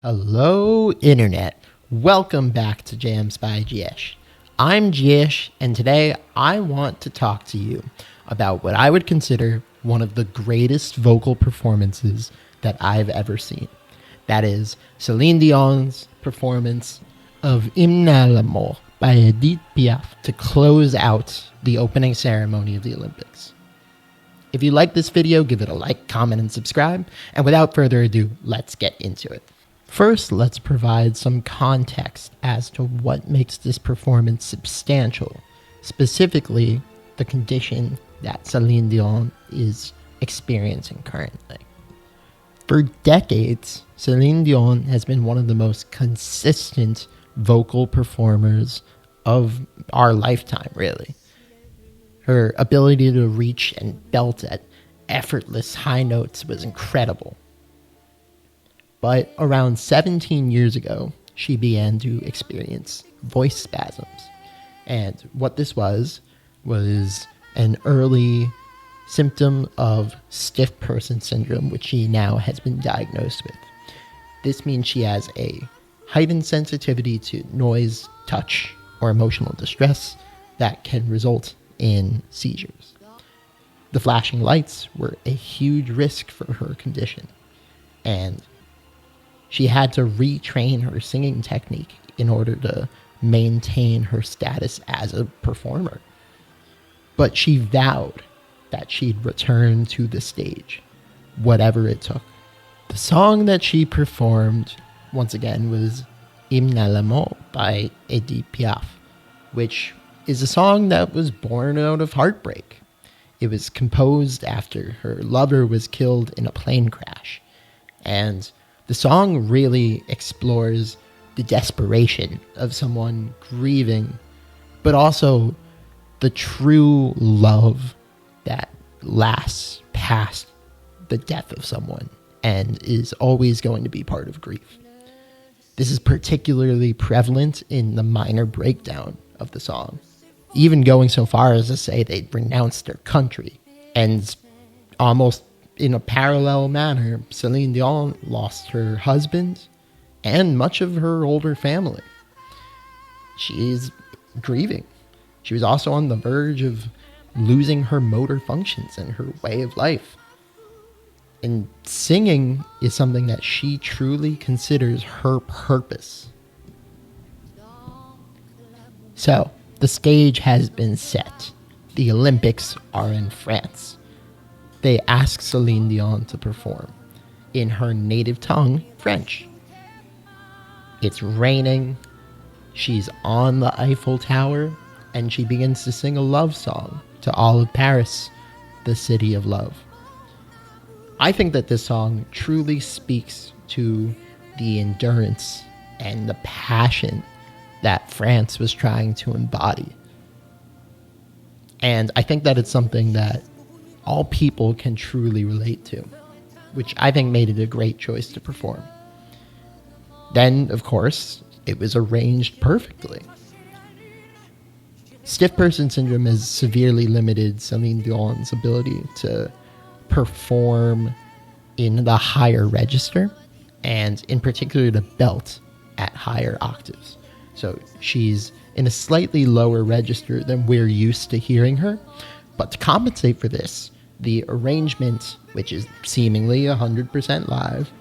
Hello, Internet. Welcome back to Jams by Giesh. I'm Giesh, and today I want to talk to you about what I would consider one of the greatest vocal performances that I've ever seen. That is Céline Dion's performance of Hymne à l'amour by Edith Piaf to close out the opening ceremony of the Olympics. If you like this video, give it a like, comment, and subscribe. And without further ado, let's get into it. First, let's provide some context as to what makes this performance substantial, specifically the condition that Céline Dion is experiencing currently. For decades, Céline Dion has been one of the most consistent vocal performers of our lifetime, really. Her ability to reach and belt at effortless high notes was incredible. But around 17 years ago, she began to experience voice spasms. And what this was an early symptom of stiff person syndrome, which she now has been diagnosed with. This means she has a heightened sensitivity to noise, touch, or emotional distress that can result in seizures. The flashing lights were a huge risk for her condition, and she had to retrain her singing technique in order to maintain her status as a performer. But she vowed that she'd return to the stage, whatever it took. The song that she performed, once again, was Hymne à l'amour by Edith Piaf, which is a song that was born out of heartbreak. It was composed after her lover was killed in a plane crash, and the song really explores the desperation of someone grieving, but also the true love that lasts past the death of someone and is always going to be part of grief. This is particularly prevalent in the minor breakdown of the song, even going so far as to say they'd renounced their country. And almost in a parallel manner, Céline Dion lost her husband and much of her older family. She's grieving. She was also on the verge of losing her motor functions and her way of life. And singing is something that she truly considers her purpose. So, the stage has been set. The Olympics are in France. They ask Céline Dion to perform in her native tongue, French. It's raining. She's on the Eiffel Tower, and she begins to sing a love song to all of Paris, the city of love. I think that this song truly speaks to the endurance and the passion that France was trying to embody. And I think that it's something that all people can truly relate to, which I think made it a great choice to perform. Then, of course, it was arranged perfectly. Stiff person syndrome has severely limited Céline Dion's ability to perform in the higher register, and in particular to belt at higher octaves. So she's in a slightly lower register than we're used to hearing her. But to compensate for this, the arrangement, which is seemingly 100% live,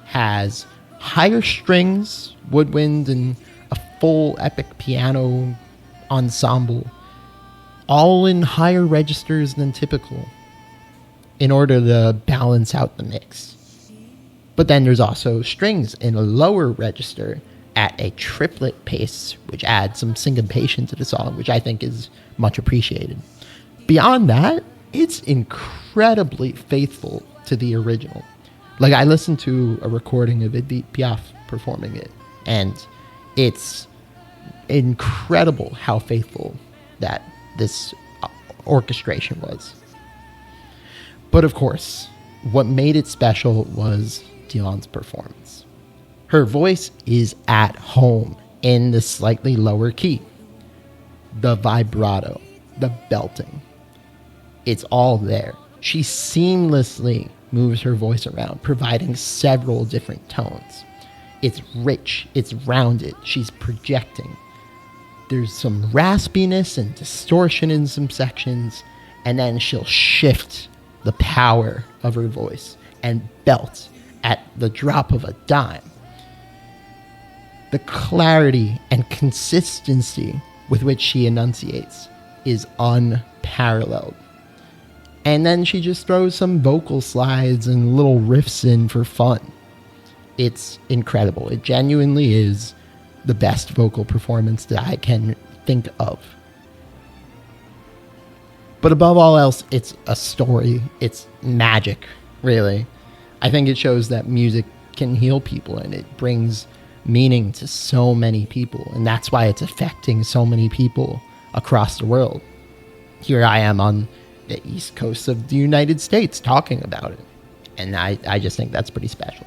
has higher strings, woodwind, and a full epic piano ensemble, all in higher registers than typical, in order to balance out the mix. But then there's also strings in a lower register at a triplet pace, which adds some syncopation to the song, which I think is much appreciated. Beyond that, it's incredibly faithful to the original. Like, I listened to a recording of Edith Piaf performing it, and it's incredible how faithful that this orchestration was. But of course, what made it special was Dion's performance. Her voice is at home in the slightly lower key. The vibrato, the belting, it's all there. She seamlessly moves her voice around, providing several different tones. It's rich. It's rounded. She's projecting. There's some raspiness and distortion in some sections, and then she'll shift the power of her voice and belt at the drop of a dime. The clarity and consistency with which she enunciates is unparalleled. And then she just throws some vocal slides and little riffs in for fun. It's incredible. It genuinely is the best vocal performance that I can think of. But above all else, it's a story. It's magic, really. I think it shows that music can heal people, and it brings meaning to so many people. And that's why it's affecting so many people across the world. Here I am on the East Coast of the United States talking about it. And I just think that's pretty special.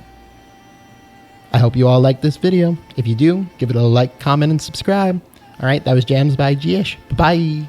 I hope you all like this video. If you do, give it a like, comment, and subscribe. All right, that was Jams by Gish. Bye-bye.